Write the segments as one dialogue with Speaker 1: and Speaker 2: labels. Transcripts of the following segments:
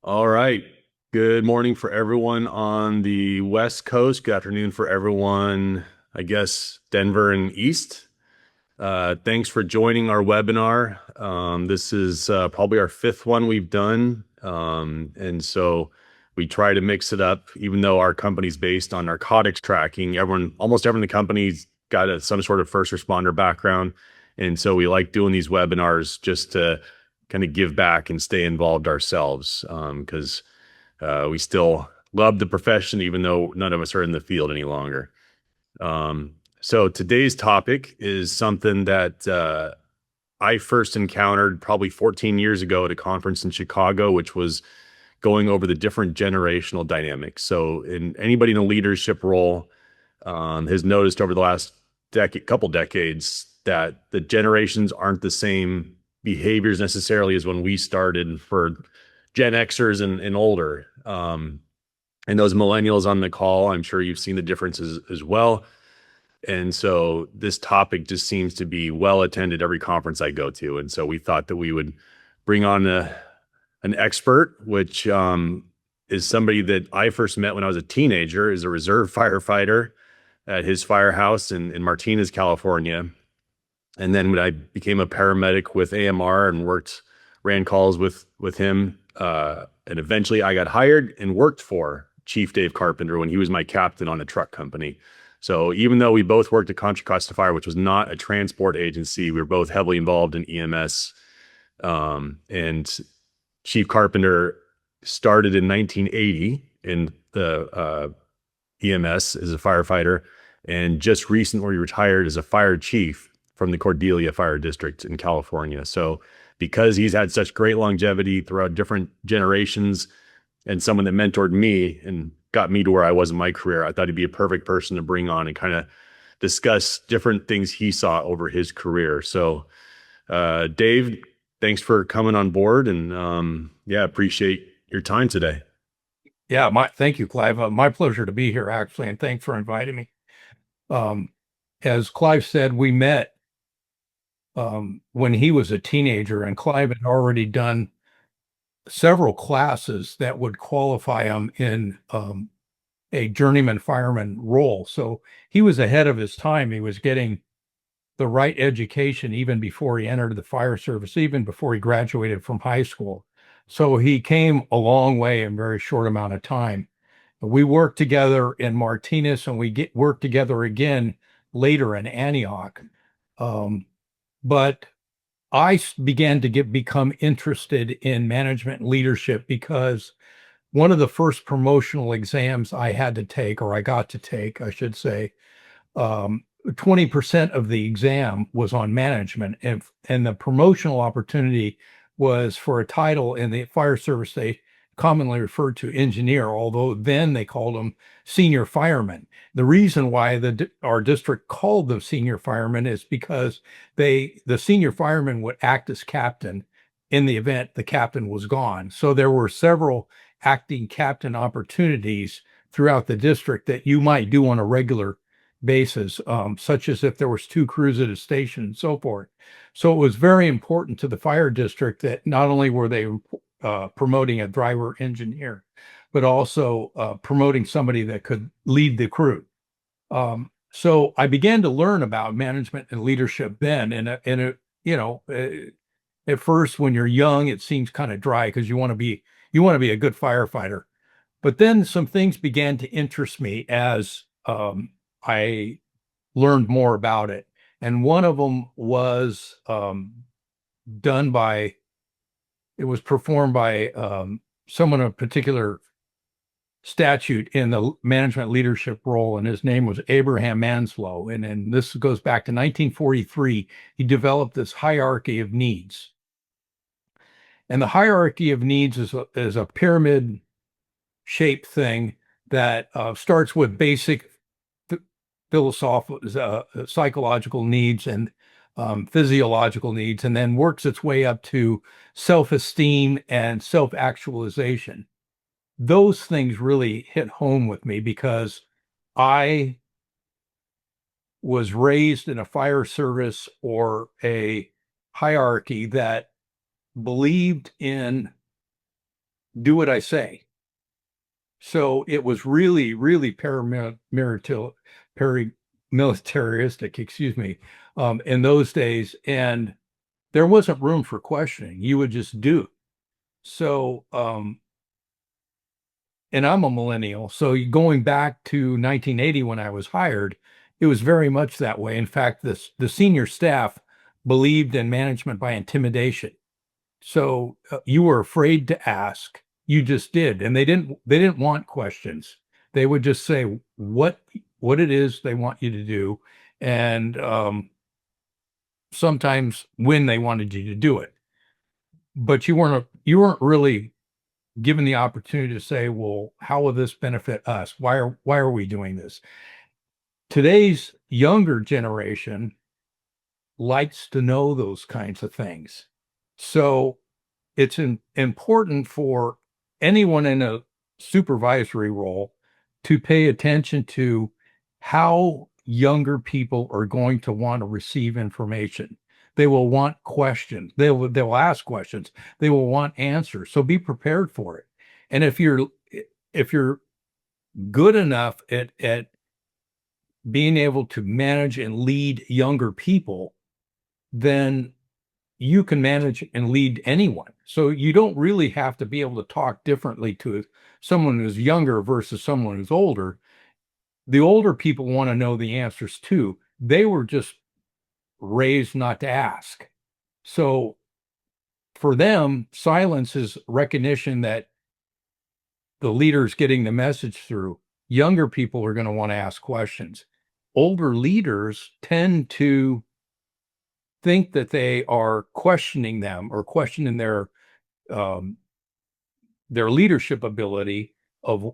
Speaker 1: All right. Good morning for everyone on the West Coast. Good afternoon for everyone, I guess, Denver and East. Thanks for joining our webinar. This is probably our fifth one we've done. And so we try to mix it up, even though our company's based on narcotics tracking. Almost everyone in the company's got some sort of first responder background. And so we like doing these webinars just to kind of give back and stay involved ourselves because we still love the profession, even though none of us are in the field any longer. So today's topic is something that I first encountered probably 14 years ago at a conference in Chicago, which was going over the different generational dynamics. So, anybody in a leadership role has noticed over the last couple decades that the generations aren't the same behaviors necessarily as when we started for Gen Xers and older. And those millennials on the call, I'm sure you've seen the differences as well. And so this topic just seems to be well attended every conference I go to. And so we thought that we would bring on an expert, which is somebody that I first met when I was a teenager, as a reserve firefighter at his firehouse in Martinez, California. And then when I became a paramedic with AMR and ran calls with him, and eventually I got hired and worked for Chief Dave Carpenter when he was my captain on a truck company. So even though we both worked at Contra Costa Fire, which was not a transport agency, we were both heavily involved in EMS. And Chief Carpenter started in 1980 in the EMS as a firefighter, and just recently retired as a fire chief from the Cordelia Fire District in California. So because he's had such great longevity throughout different generations and someone that mentored me and got me to where I was in my career, I thought he'd be a perfect person to bring on and kind of discuss different things he saw over his career. So, Dave, thanks for coming on board, and yeah, appreciate your time today.
Speaker 2: Yeah, thank you, Clive. My pleasure to be here, actually, and thanks for inviting me. Um, as Clive said, we met when he was a teenager, and Clive had already done several classes that would qualify him in a journeyman fireman role. So he was ahead of his time. He was getting the right education even before he entered the fire service, even before he graduated from high school. So he came a long way in a very short amount of time. We worked together in Martinez, and we worked together again later in Antioch. Um, but I began to become interested in management and leadership because one of the first promotional exams I had to take, or I got to take, I should say, 20% of the exam was on management, and the promotional opportunity was for a title in the fire service they commonly referred to engineer, although then they called them senior fireman. The reason why our district called them senior firemen is because the senior fireman would act as captain in the event the captain was gone. So there were several acting captain opportunities throughout the district that you might do on a regular basis, such as if there was two crews at a station and so forth. So it was very important to the fire district that not only were they promoting a driver engineer, but also promoting somebody that could lead the crew. So I began to learn about management and leadership then, at first when you're young, it seems kind of dry because you want to be a good firefighter. But then some things began to interest me as I learned more about it. And one of them was done by, it was performed by someone of particular statute in the management leadership role, and his name was Abraham Manslow. And this goes back to 1943. He developed this hierarchy of needs. And the hierarchy of needs is a pyramid shaped thing that starts with basic philosophical, psychological needs and physiological needs, and then works its way up to self-esteem and self-actualization. Those things really hit home with me because I was raised in a fire service or a hierarchy that believed in do what I say. So it was really, really paramilitaristic, excuse me, in those days. And there wasn't room for questioning. You would just do. So, and I'm a millennial. So going back to 1980 when I was hired, it was very much that way. In fact, the senior staff believed in management by intimidation. So you were afraid to ask. You just did, and they didn't want questions. They would just say what it is they want you to do, and sometimes when they wanted you to do it. But you weren't really given the opportunity to say, well, how will this benefit us? Why are we doing this? Today's younger generation likes to know those kinds of things. So it's important for anyone in a supervisory role to pay attention to how younger people are going to want to receive information. They will want questions. They'll ask questions. They will want answers. So be prepared for it. And if you're good enough at being able to manage and lead younger people, then you can manage and lead anyone. So you don't really have to be able to talk differently to someone who's younger versus someone who's older. The older people want to know the answers too. They were just raised not to ask. So for them, silence is recognition that the leader's getting the message through. Younger people are going to want to ask questions. Older leaders tend to think that they are questioning them or questioning um, their leadership ability of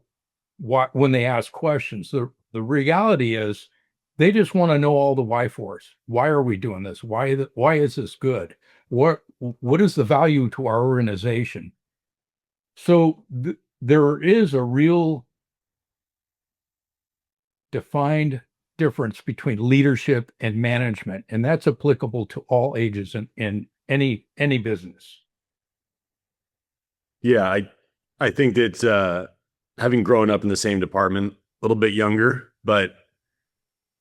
Speaker 2: what when they ask questions. The reality is they just want to know all the why for us. Why are we doing this? Why is this good? What is the value to our organization? So there is a real defined difference between leadership and management, and that's applicable to all ages in any business.
Speaker 1: Yeah, I think that having grown up in the same department, a little bit younger, but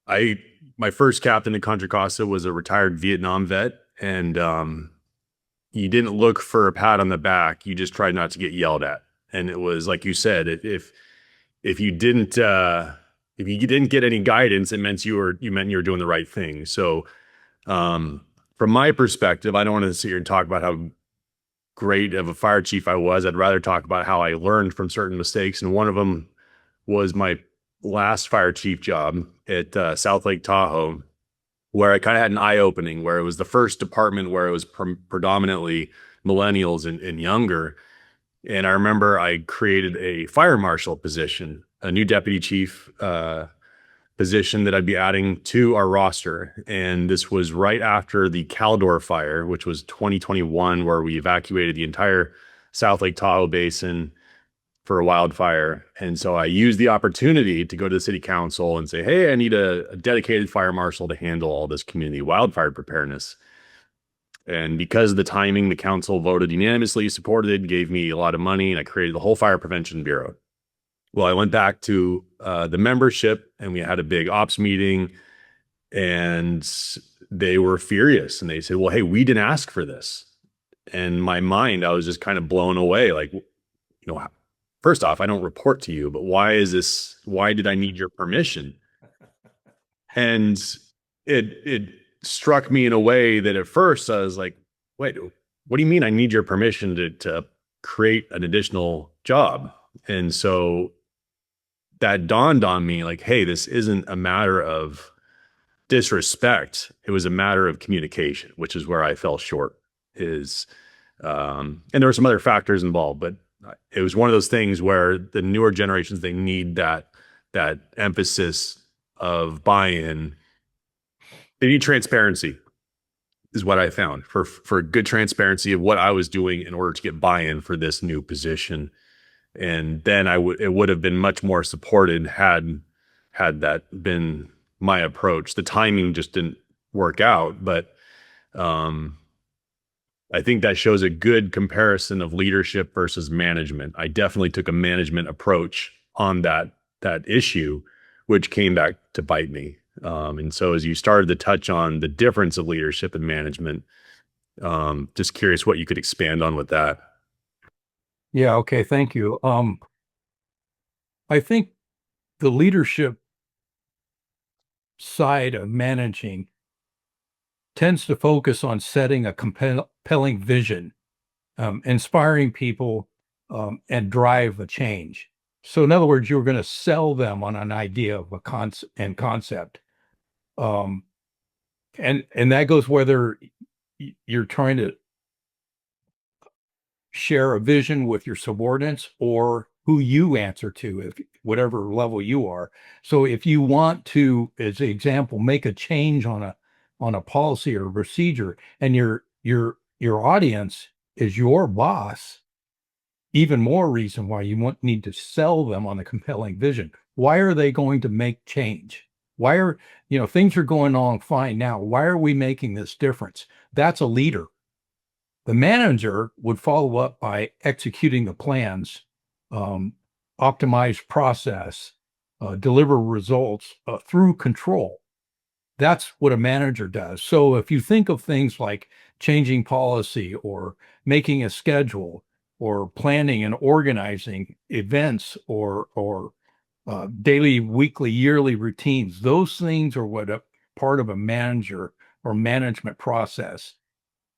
Speaker 1: I my first captain in Contra Costa was a retired Vietnam vet, and you didn't look for a pat on the back. You just tried not to get yelled at. And it was like you said, if you didn't if you didn't get any guidance, it meant you were doing the right thing. So from my perspective, I don't want to sit here and talk about how great of a fire chief I was. I'd rather talk about how I learned from certain mistakes. And one of them was my last fire chief job at South Lake Tahoe, where I kind of had an eye opening, where it was the first department where it was predominantly millennials and younger. And I remember I created a fire marshal position, a new deputy chief position that I'd be adding to our roster. And this was right after the Caldor fire, which was 2021, where we evacuated the entire South Lake Tahoe Basin for a wildfire. And so I used the opportunity to go to the city council and say, hey, I need a dedicated fire marshal to handle all this community wildfire preparedness. And because of the timing, the council voted unanimously, supported it, gave me a lot of money, and I created the whole Fire Prevention Bureau. Well, I went back to the membership, and we had a big ops meeting, and they were furious. And they said, well, hey, we didn't ask for this. And in my mind, I was just kind of blown away. Like, first off, I don't report to you, but why did I need your permission? And it struck me in a way that at first I was like, wait, what do you mean I need your permission to create an additional job? And so that dawned on me like, hey, this isn't a matter of disrespect. It was a matter of communication, which is where I fell short. And there were some other factors involved, but it was one of those things where the newer generations, they need that emphasis of buy-in. They need transparency, is what I found, for good transparency of what I was doing in order to get buy-in for this new position. And then it would have been much more supported had that been my approach. The timing just didn't work out, but I think that shows a good comparison of leadership versus management. I definitely took a management approach on that issue, which came back to bite me. And so, as you started to touch on the difference of leadership and management, just curious what you could expand on with that.
Speaker 2: Yeah, okay, thank you. I think the leadership side of managing tends to focus on setting a compelling vision, inspiring people, and drive a change. So, in other words, you're going to sell them on an idea of a concept, um, and that goes whether you're trying to share a vision with your subordinates or who you answer to, if whatever level you are. So if you want to, as an example, make a change on a policy or a procedure, and your audience is your boss, even more reason why you need to sell them on a compelling vision. Why are they going to make change? Why are, things are going on fine now. Why are we making this difference? That's a leader. The manager would follow up by executing the plans, um, optimize process, deliver results through control. That's what a manager does. So if you think of things like changing policy or making a schedule or planning and organizing events or daily, weekly, yearly routines, those things are what a part of a manager or management process.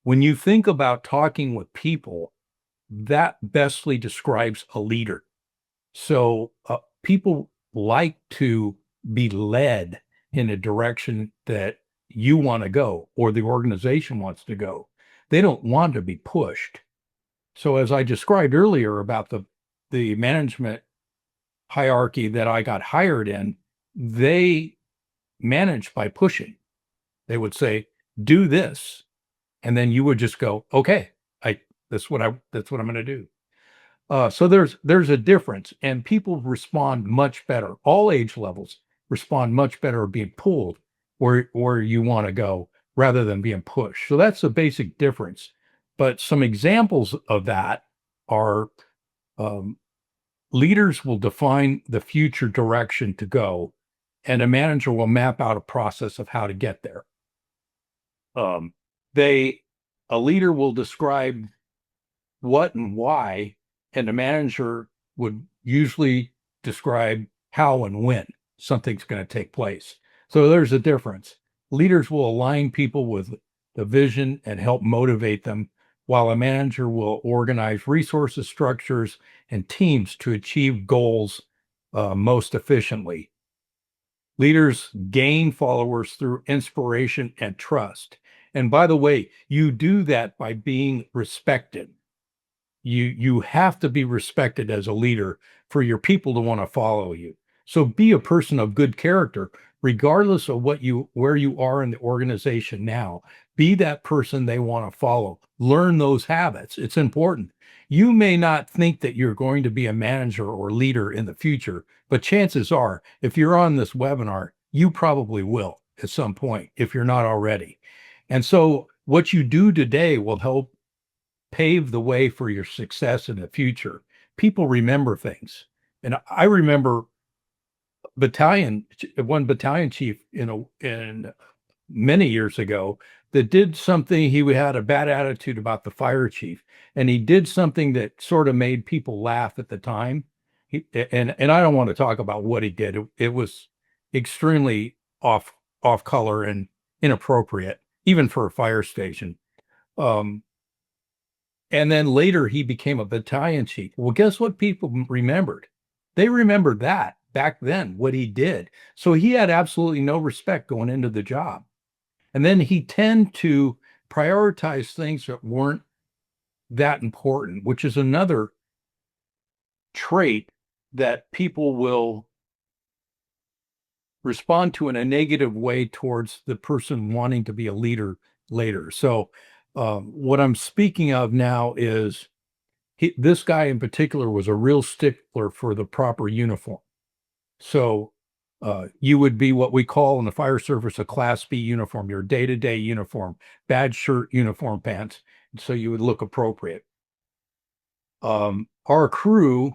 Speaker 2: When you think about talking with people, that bestly describes a leader. So people like to be led in a direction that you want to go or the organization wants to go. They don't want to be pushed. So as I described earlier about the management hierarchy that I got hired in, they manage by pushing. They would say, "Do this," and then you would just go, "Okay, I that's what I'm going to do." So there's a difference, and people respond much better. All age levels respond much better being pulled where you want to go rather than being pushed. So that's the basic difference. But some examples of that are, um, leaders will define the future direction to go, and a manager will map out a process of how to get there. Um, they a leader will describe what and why, and the manager would usually describe how and when something's going to take place. So there's a difference. Leaders will align people with the vision and help motivate them, while a manager will organize resources, structures, and teams to achieve goals most efficiently. Leaders gain followers through inspiration and trust. And by the way, you do that by being respected. You have to be respected as a leader for your people to want to follow you. So be a person of good character, regardless of where you are in the organization now. Be that person they want to follow. Learn those habits. It's important. You may not think that you're going to be a manager or leader in the future, but chances are, if you're on this webinar, you probably will at some point, if you're not already. And so what you do today will help pave the way for your success in the future. People remember things. And I remember one battalion chief in many years ago that did something. He had a bad attitude about the fire chief, and he did something that sort of made people laugh at the time. And I don't want to talk about what he did. It was extremely off color and inappropriate, even for a fire station. Um, and then later he became a battalion chief. Well, guess what people remembered? They remembered that back then, what he did. So he had absolutely no respect going into the job. And then he tended to prioritize things that weren't that important, which is another trait that people will respond to in a negative way towards the person wanting to be a leader later. So what I'm speaking of now is this guy in particular was a real stickler for the proper uniform. So you would be what we call in the fire service a Class B uniform, your day-to-day uniform, badge, shirt, uniform, pants. so you would look appropriate. Our crew,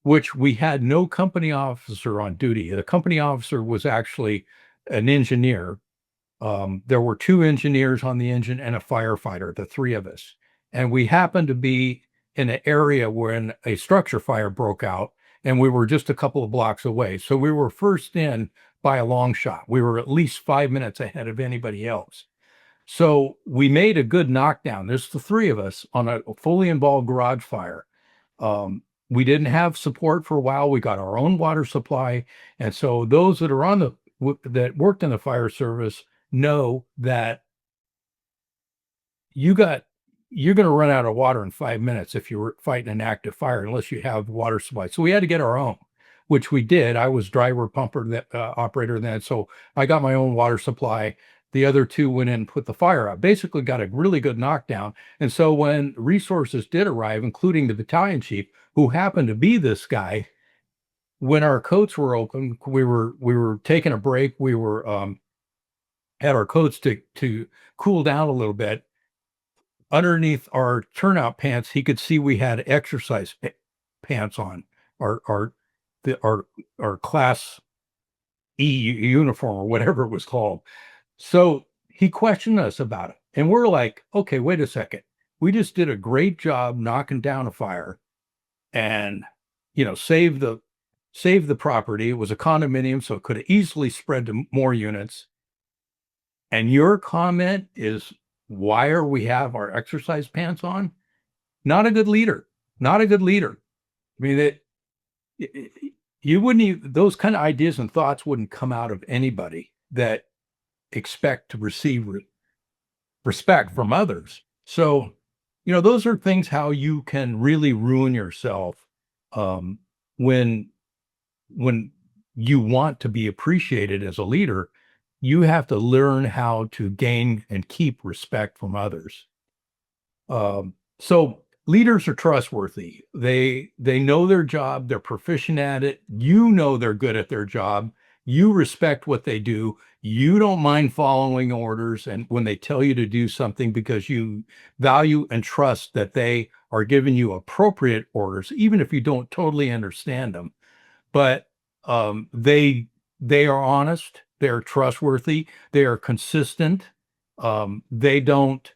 Speaker 2: which we had no company officer on duty. The company officer was actually an engineer. There were two engineers on the engine and a firefighter, the three of us. And we happened to be in an area when a structure fire broke out, and we were just a couple of blocks away. So we were first in by a long shot. We were at least 5 minutes ahead of anybody else. So we made a good knockdown. There's the three of us on a fully involved garage fire. We didn't have support for a while. We got our own water supply. And so those that are on that worked in the fire service know that you're going to run out of water in 5 minutes if you're fighting an active fire, unless you have water supply. So we had to get our own, which we did. I was driver pumper operator then. So I got my own water supply. The other two went in and put the fire out, basically got a really good knockdown. And so when resources did arrive, including the battalion chief, who happened to be this guy, when our coats were open, we were taking a break. We were had our coats to cool down a little bit. Underneath our turnout pants, he could see we had exercise pants on, our class E uniform or whatever it was called. So he questioned us about it. And we're like, okay, wait a second. We just did a great job knocking down a fire and, save the property. It was a condominium, so it could have easily spread to more units. And your comment is, why are we have our exercise pants on? Not a good leader. Not a good leader. I mean, you wouldn't even, those kind of ideas and thoughts wouldn't come out of anybody that expect to receive respect from others. So, those are things how you can really ruin yourself when you want to be appreciated as a leader. You have to learn how to gain and keep respect from others. So leaders are trustworthy. They know their job. They're proficient at it. They're good at their job. You respect what they do. You don't mind following orders and when they tell you to do something, because you value and trust that they are giving you appropriate orders, even if you don't totally understand them. But they are honest. They're trustworthy. They are consistent. They don't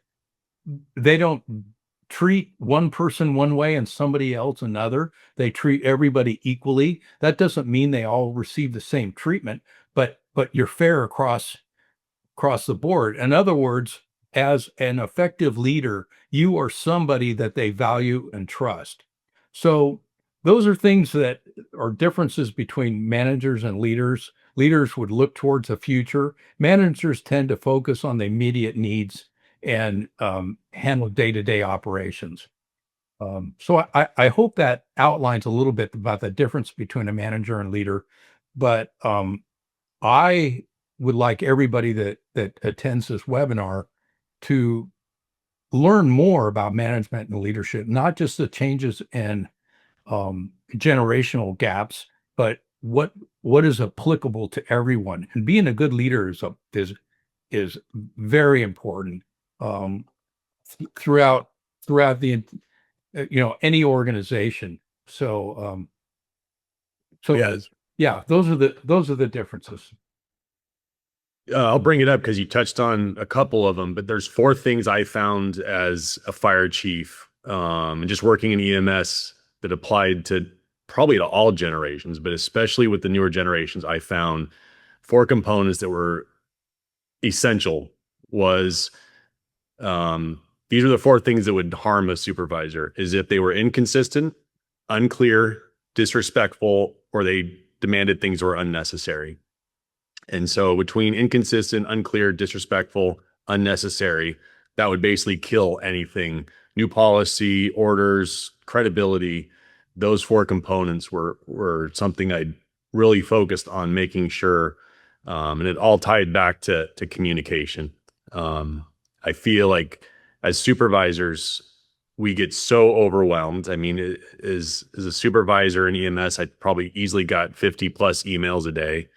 Speaker 2: treat one person one way and somebody else another. They treat everybody equally. That doesn't mean they all receive the same treatment, but you're fair across the board. In other words, as an effective leader, you are somebody that they value and trust. So those are things that are differences between managers and leaders. Leaders would look towards the future. Managers tend to focus on the immediate needs and handle day-to-day operations. So I hope that outlines a little bit about the difference between a manager and leader. But I would like everybody that attends this webinar to learn more about management and leadership, not just the changes in generational gaps, but what is applicable to everyone. And being a good leader is very important throughout the any organization. So yeah, those are the differences.
Speaker 1: I'll bring it up because you touched on a couple of them, but there's four things I found as a fire chief and just working in EMS that applied to probably to all generations, but especially with the newer generations. I found four components that were essential. These are the four things that would harm a supervisor: is if they were inconsistent, unclear, disrespectful, or they demanded things that were unnecessary. And so between inconsistent, unclear, disrespectful, unnecessary, that would basically kill anything. New policy, orders, credibility, those four components were something I really focused on making sure, and it all tied back to communication. I feel like as supervisors, we get so overwhelmed. I mean, as a supervisor in EMS, I probably easily got 50 plus emails a day,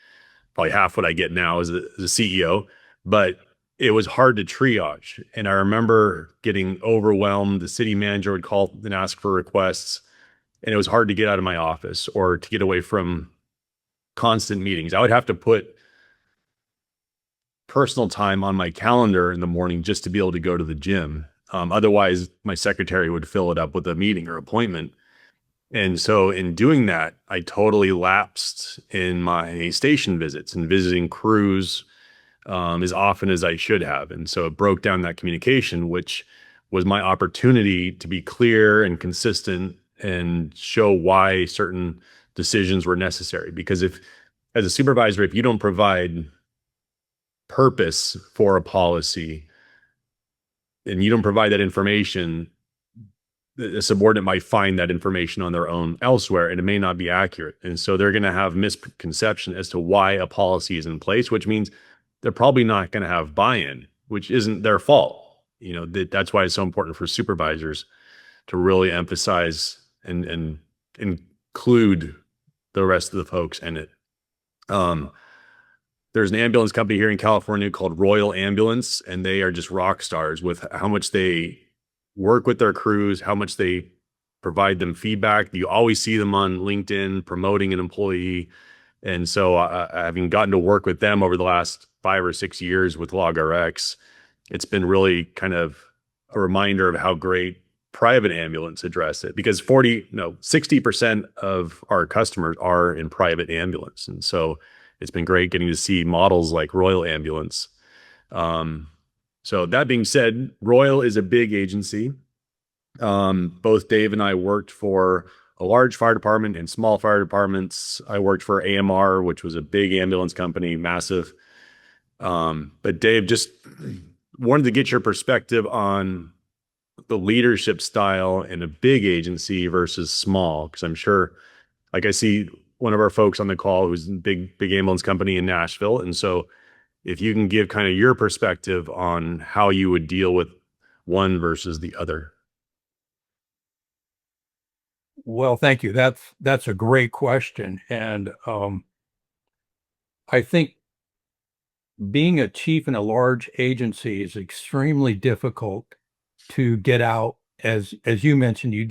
Speaker 1: probably half what I get now as a CEO. But it was hard to triage. And I remember getting overwhelmed. The city manager would call and ask for requests, and it was hard to get out of my office or to get away from constant meetings. I would have to put personal time on my calendar in the morning just to be able to go to the gym. Otherwise, my secretary would fill it up with a meeting or appointment. And so, in doing that, I totally lapsed in my station visits and visiting crews as often as I should have. And so, it broke down that communication, which was my opportunity to be clear and consistent and show why certain decisions were necessary. Because as a supervisor, if you don't provide purpose for a policy and you don't provide that information, the subordinate might find that information on their own elsewhere, and it may not be accurate. And so they're going to have misconception as to why a policy is in place, which means they're probably not going to have buy-in, which isn't their fault. That's why it's so important for supervisors to really emphasize and include the rest of the folks in it. There's an ambulance company here in California called Royal Ambulance, and they are just rock stars with how much they work with their crews, how much they provide them feedback. You always see them on LinkedIn promoting an employee. And so having gotten to work with them over the last 5 or 6 years with LogRx, it's been really kind of a reminder of how great private ambulance address it, because 60% of our customers are in private ambulance. And so it's been great getting to see models like Royal Ambulance. So that being said, Royal is a big agency. Both Dave and I worked for a large fire department and small fire departments. I worked for AMR, which was a big ambulance company, massive. But Dave, just wanted to get your perspective on the leadership style in a big agency versus small, because I'm sure, like I see one of our folks on the call who's in big ambulance company in Nashville. And so if you can give kind of your perspective on how you would deal with one versus the other.
Speaker 2: Well, thank you. That's a great question. And I think being a chief in a large agency is extremely difficult to get out. As you mentioned, you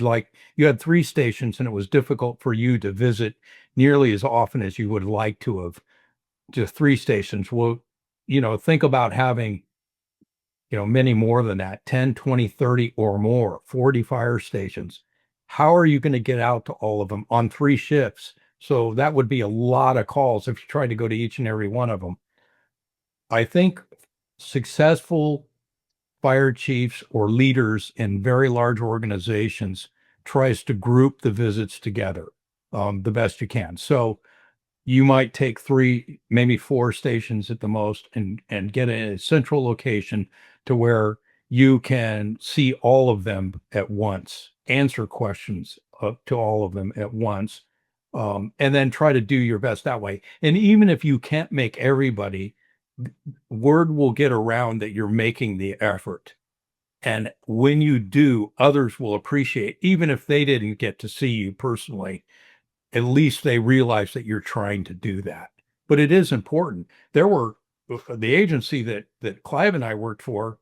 Speaker 2: had 3 stations, and it was difficult for you to visit nearly as often as you would like to have. Just 3 stations. Well, think about having, many more than that, 10, 20, 30 or more, 40 fire stations. How are you going to get out to all of them on 3 shifts? So that would be a lot of calls if you tried to go to each and every one of them. I think successful fire chiefs or leaders in very large organizations tries to group the visits together the best you can. So you might take 3, maybe 4 stations at the most, and get a central location to where you can see all of them at once, answer questions to all of them at once, and then try to do your best that way. And even if you can't make everybody, word will get around that you're making the effort. And when you do, others will appreciate, even if they didn't get to see you personally, at least they realize that you're trying to do that. But it is important. The agency that Clive and I worked for,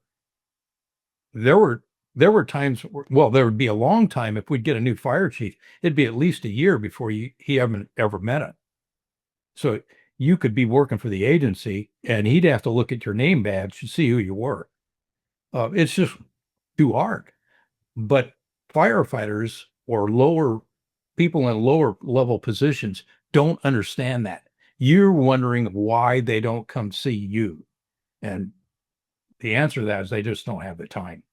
Speaker 2: there were times, well, there would be a long time if we'd get a new fire chief, it'd be at least a year before he ever met it. So you could be working for the agency and he'd have to look at your name badge to see who you were. It's just too hard. But firefighters or people in lower level positions don't understand that. You're wondering why they don't come see you. And the answer to that is they just don't have the time.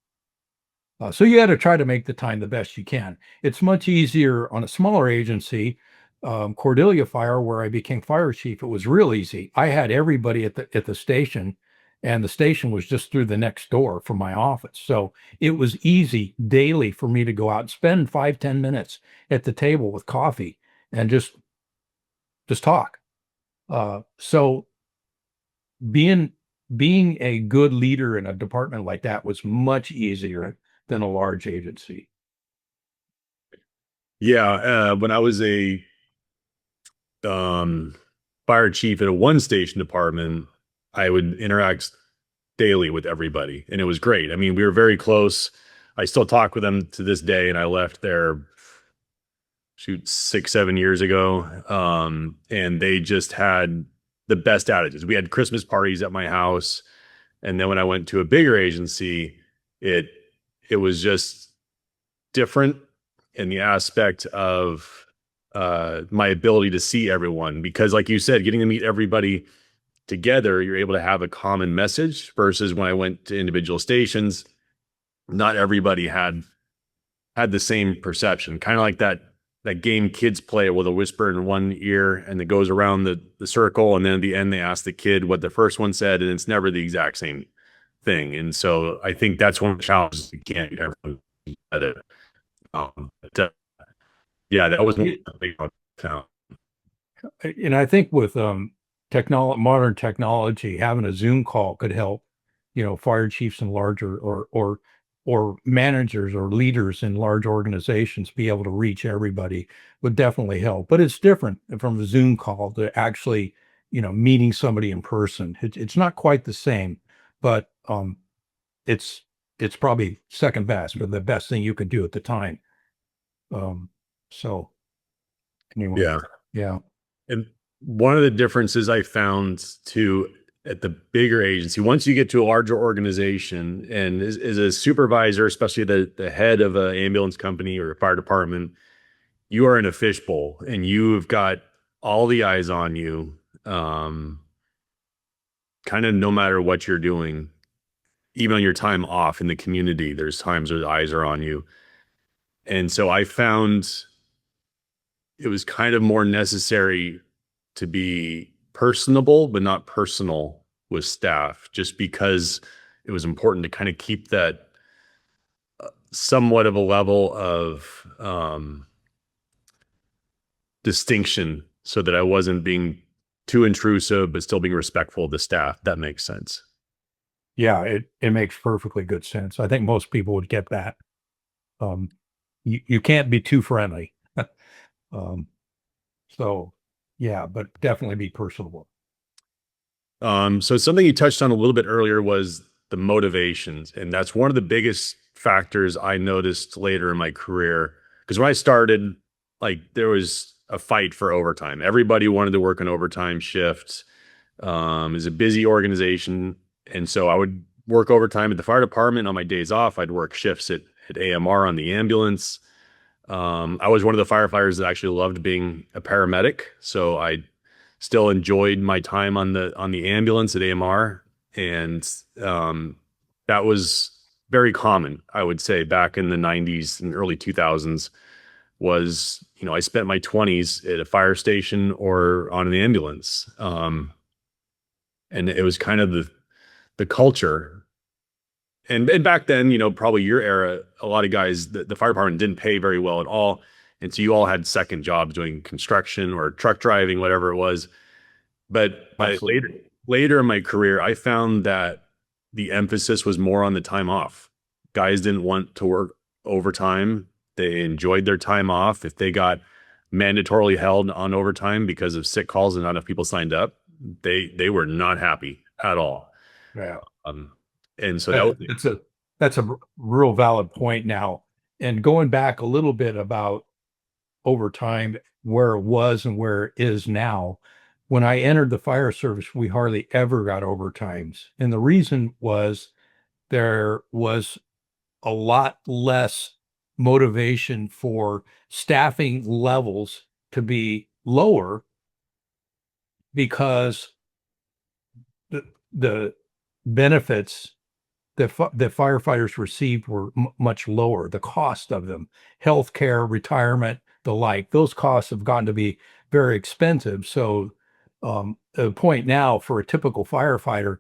Speaker 2: So you got to try to make the time the best you can. It's much easier on a smaller agency. Cordelia Fire, where I became fire chief, it was real easy. I had everybody at the station, and the station was just through the next door from my office. So it was easy daily for me to go out and spend 5-10 minutes at the table with coffee and just talk. So being a good leader in a department like that was much easier than a large agency.
Speaker 1: Yeah, when I was a fire chief at a 1-station department, I would interact daily with everybody, and it was great. I mean, we were very close. I still talk with them to this day, and I left there, shoot, 6, 7 years ago. And they just had the best attitudes. We had Christmas parties at my house, and then when I went to a bigger agency, it it was just different in the aspect of my ability to see everyone, because like you said, getting to meet everybody together, you're able to have a common message, versus when I went to individual stations, not everybody had the same perception. Kind of like that game kids play where they'll whisper in one ear and it goes around the circle, and then at the end they ask the kid what the first one said, and it's never the exact same thing. And so I think that's one of the challenges. You can't get everyone together. But, yeah, that was one of the big ones.
Speaker 2: And I think with modern technology, having a Zoom call could help, fire chiefs and larger or managers or leaders in large organizations be able to reach everybody would definitely help. But it's different from a Zoom call to actually, meeting somebody in person. It's not quite the same, but it's it's probably second best, but the best thing you could do at the time. So anyway,
Speaker 1: Yeah.
Speaker 2: yeah.
Speaker 1: And one of the differences I found too at the bigger agency, once you get to a larger organization and is a supervisor, especially the head of an ambulance company or a fire department, you are in a fishbowl and you've got all the eyes on you. Kind of no matter what you're doing, even on your time off in the community, there's times where the eyes are on you. And so I found it was kind of more necessary to be personable, but not personal with staff, just because it was important to kind of keep that somewhat of a level of distinction so that I wasn't being too intrusive, but still being respectful of the staff. That makes sense.
Speaker 2: Yeah, it makes perfectly good sense. I think most people would get that. Um, you can't be too friendly. Um, so yeah, but definitely be personable.
Speaker 1: So something you touched on a little bit earlier was the motivations, and that's one of the biggest factors I noticed later in my career. Because when I started, like there was a fight for overtime. Everybody wanted to work an overtime shift. It's a busy organization, and so I would work overtime at the fire department. On my days off, I'd work shifts at AMR on the ambulance. I was one of the firefighters that actually loved being a paramedic, so I still enjoyed my time on the ambulance at AMR, and that was very common, I would say, back in the 90s and early 2000s. Was, I spent my 20s at a fire station or on an ambulance, and it was kind of the culture. And back then, probably your era, a lot of guys, the fire department didn't pay very well at all. And so you all had second jobs doing construction or truck driving, whatever it was. But later in my career, I found that the emphasis was more on the time off. Guys didn't want to work overtime. They enjoyed their time off. If they got mandatorily held on overtime because of sick calls and not enough people signed up, they were not happy at all.
Speaker 2: Yeah.
Speaker 1: And so that was
Speaker 2: That's a real valid point now. And going back a little bit about overtime, where it was and where it is now. When I entered the fire service, we hardly ever got overtimes. And the reason was there was a lot less motivation for staffing levels to be lower because the benefits that firefighters received were much lower. The cost of them, healthcare, retirement, the like, those costs have gotten to be very expensive. So, the point now for a typical firefighter,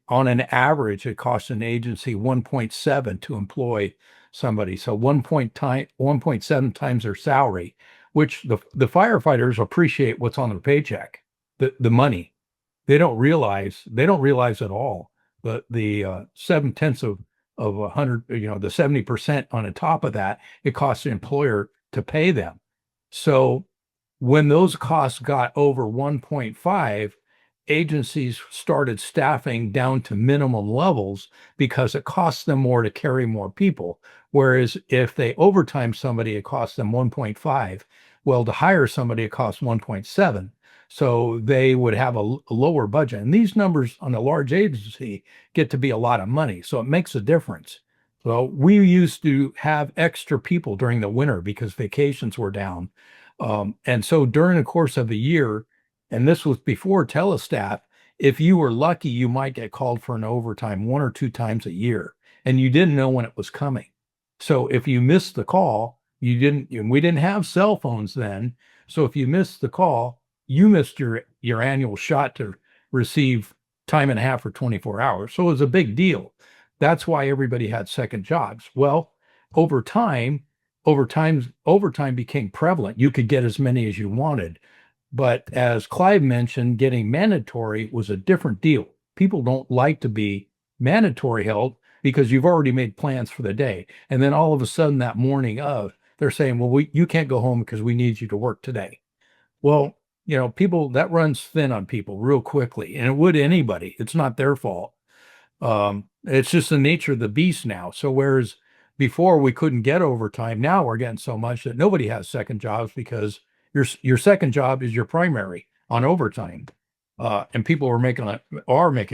Speaker 2: on an average, it costs an agency 1.7 to employ somebody. So 1.7 times their salary, which the firefighters appreciate what's on their paycheck, the money. They don't realize at all the 7/10 of 100, the 70% on the top of that, it costs the employer to pay them. So when those costs got over 1.5, agencies started staffing down to minimum levels because it costs them more to carry more people. Whereas if they overtime somebody, it costs them 1.5. Well, to hire somebody, it costs 1.7. So they would have a lower budget. And these numbers on a large agency get to be a lot of money. So it makes a difference. Well, we used to have extra people during the winter because vacations were down. And so during the course of the year, and this was before telestat, if you were lucky, you might get called for an overtime 1 or 2 times a year, and you didn't know when it was coming. So if you missed the call, you didn't, we didn't have cell phones then. So if you missed the call, you missed your annual shot to receive time and a half for 24 hours. So it was a big deal. That's why everybody had second jobs. Well, over time, overtime became prevalent. You could get as many as you wanted. But as Clive mentioned, getting mandatory was a different deal. People don't like to be mandatory held because you've already made plans for the day. And then all of a sudden that morning of, they're saying, well, you can't go home because we need you to work today. Well, people, that runs thin on people real quickly, and it would anybody. It's not their fault. It's just the nature of the beast now. So whereas before we couldn't get overtime, now we're getting so much that nobody has second jobs because your second job is your primary on overtime. And people are making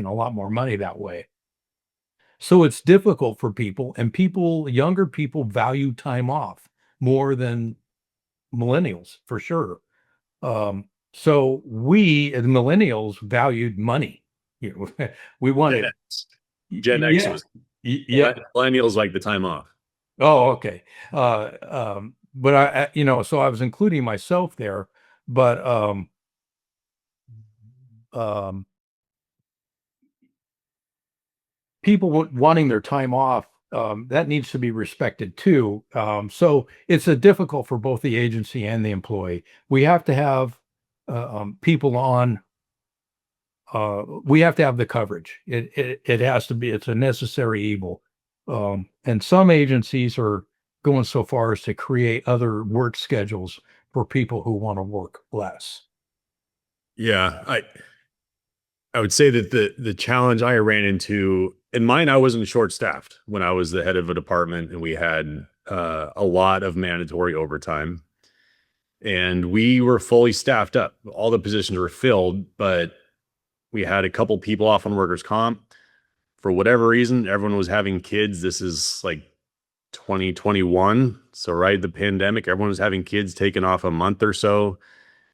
Speaker 2: a lot more money that way. So it's difficult for people, and younger people value time off more than millennials for sure. So we, as millennials, valued money. We wanted,
Speaker 1: Gen X
Speaker 2: yeah,
Speaker 1: was
Speaker 2: yeah.
Speaker 1: millennials like the time off.
Speaker 2: Oh, okay. But so I was including myself there, but um, people wanting their time off, that needs to be respected too. So it's a difficult for both the agency and the employee. We have to have people on. We have to have the coverage. It has to be. It's a necessary evil. And some agencies are going so far as to create other work schedules for people who want to work less.
Speaker 1: Yeah, I would say that the challenge I ran into in mine, I wasn't short staffed when I was the head of a department, and we had a lot of mandatory overtime, and we were fully staffed up. All the positions were filled, but we had a couple people off on workers' comp. For whatever reason, everyone was having kids. This is like 2021. So right, the pandemic, everyone was having kids taken off a month or so.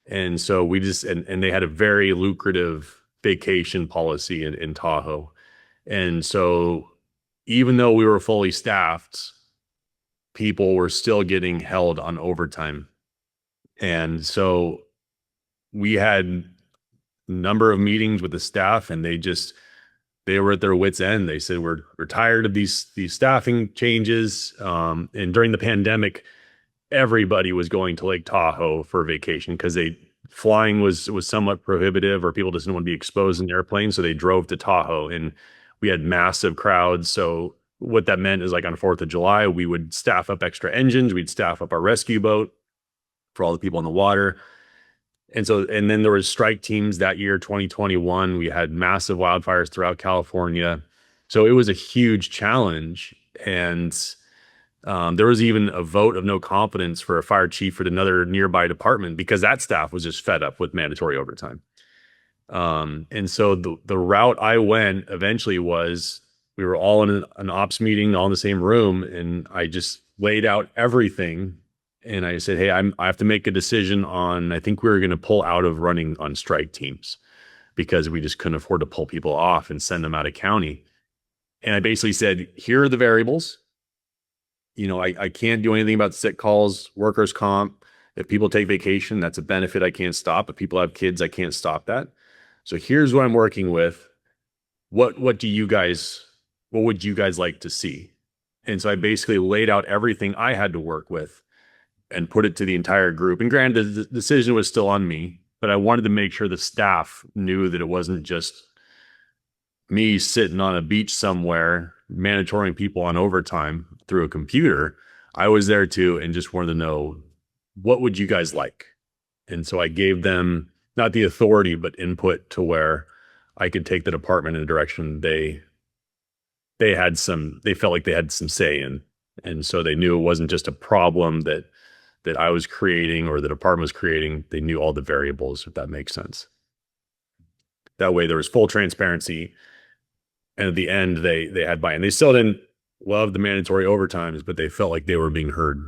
Speaker 1: And so we just, and they had a very lucrative vacation policy in Tahoe. And so even though we were fully staffed, people were still getting held on overtime. And so we had a number of meetings with the staff, and they were at their wits' end. They said, we're tired of these staffing changes. And during the pandemic, everybody was going to Lake Tahoe for vacation because flying was somewhat prohibitive, or people just didn't want to be exposed in airplanes. So they drove to Tahoe, and we had massive crowds. So what that meant is, like, on 4th of July, we would staff up extra engines. We'd staff up our rescue boat for all the people in the water. And then there was strike teams that year, 2021. We had massive wildfires throughout California. So it was a huge challenge. And there was even a vote of no confidence for a fire chief at another nearby department because that staff was just fed up with mandatory overtime. And so the route I went eventually was, we were all in an ops meeting, all in the same room, and I just laid out everything. And I said, hey, I have to make a decision on, I think we were going to pull out of running on strike teams because we just couldn't afford to pull people off and send them out of county. And I basically said, here are the variables. I can't do anything about sick calls, workers' comp. If people take vacation, that's a benefit I can't stop. If people have kids, I can't stop that. So here's what I'm working with. What would you guys like to see? And so I basically laid out everything I had to work with and put it to the entire group. And granted, the decision was still on me, but I wanted to make sure the staff knew that it wasn't just me sitting on a beach somewhere mandatoring people on overtime through a computer. I was there too, and just wanted to know, what would you guys like? And so I gave them not the authority, but input to where I could take the department in a direction they felt like they had some say in. And so they knew it wasn't just a problem that I was creating or the department was creating. They knew all the variables, if that makes sense. That way there was full transparency. And at the end they had buy-in. They still didn't love the mandatory overtimes, but they felt like they were being heard.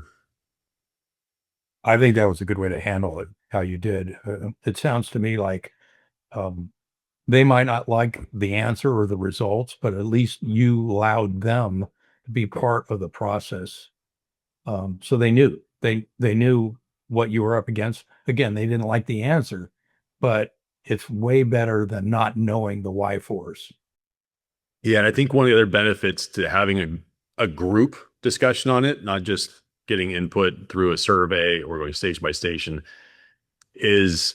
Speaker 2: I think that was a good way to handle it, how you did. It sounds to me like um, they might not like the answer or the results, but at least you allowed them to be part of the process. So they knew what you were up against. Again, they didn't like the answer, but it's way better than not knowing the why force.
Speaker 1: Yeah, and I think one of the other benefits to having a group discussion on it, not just getting input through a survey or going station by station, is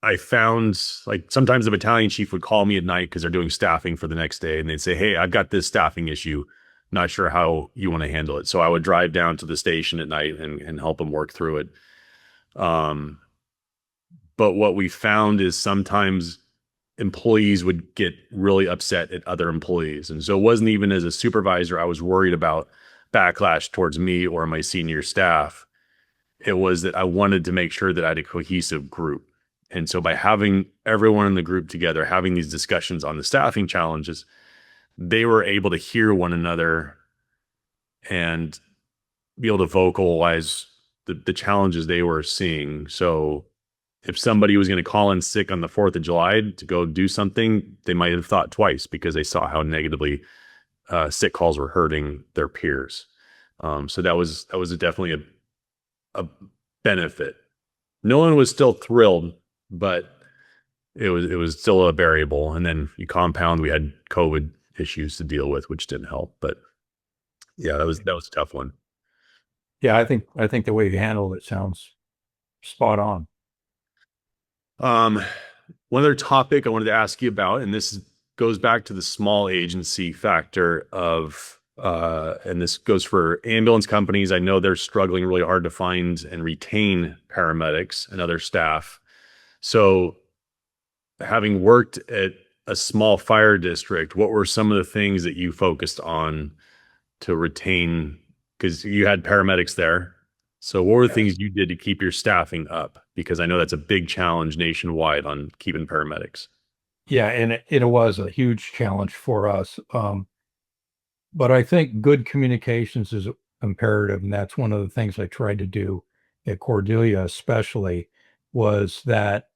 Speaker 1: I found like sometimes the battalion chief would call me at night because they're doing staffing for the next day, and they'd say, "Hey, I've got this staffing issue. Not sure how you want to handle it." So I would drive down to the station at night and help them work through it. Um, but what we found is sometimes employees would get really upset at other employees. And so it wasn't even as a supervisor, I was worried about backlash towards me or my senior staff. It was that I wanted to make sure that I had a cohesive group. And so by having everyone in the group together, having these discussions on the staffing challenges, they were able to hear one another and be able to vocalize the challenges they were seeing. So if somebody was going to call in sick on the 4th of July to go do something, they might have thought twice because they saw how negatively sick calls were hurting their peers. So that was definitely a benefit. No one was still thrilled, but it was still a variable. And then you compound, we had COVID issues to deal with, which didn't help. But yeah, that was a tough one.
Speaker 2: Yeah, I think the way you handled it sounds spot on.
Speaker 1: Um, One other topic I wanted to ask you about, and this goes back to the small agency factor of, and this goes for ambulance companies. I know they're struggling really hard to find and retain paramedics and other staff. So, having worked at a small fire district, what were some of the things that you focused on to retain? Because you had paramedics there. So what were the
Speaker 2: Yes.
Speaker 1: things you did to keep your staffing up? Because I know that's a big challenge nationwide on keeping paramedics.
Speaker 2: Yeah, and it was a huge challenge for us. But I think good communications is imperative, and that's one of the things I tried to do at Cordelia, especially, was that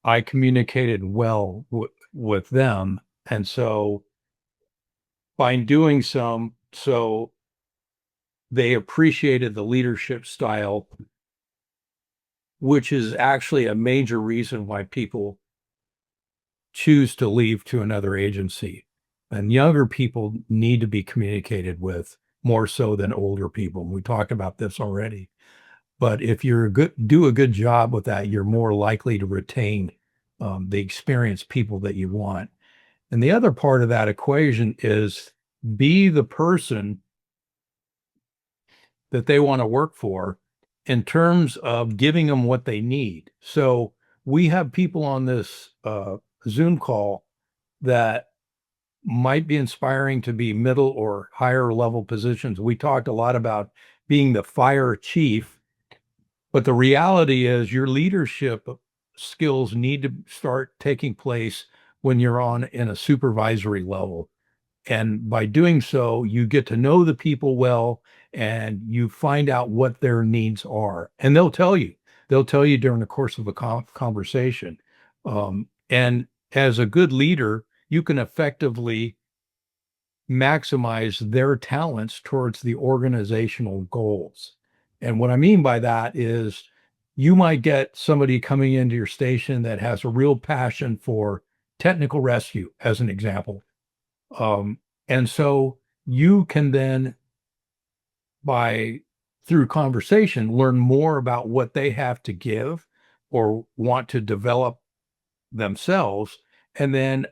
Speaker 2: I communicated well with them, and so by doing so they appreciated the leadership style, which is actually a major reason why people choose to leave to another agency. And younger people need to be communicated with more so than older people. We talked about this already. But if do a good job with that, you're more likely to retain the experienced people that you want. And the other part of that equation is be the person that they want to work for in terms of giving them what they need. So we have people on this Zoom call that might be inspiring to be middle or higher level positions. We talked a lot about being the fire chief, but the reality is your leadership skills need to start taking place when you're on in a supervisory level. And by doing so, you get to know the people well and you find out what their needs are. And they'll tell you during the course of a conversation. And as a good leader, you can effectively maximize their talents towards the organizational goals. And what I mean by that is you might get somebody coming into your station that has a real passion for technical rescue, as an example. And so you can then, by through conversation, learn more about what they have to give or want to develop themselves, and then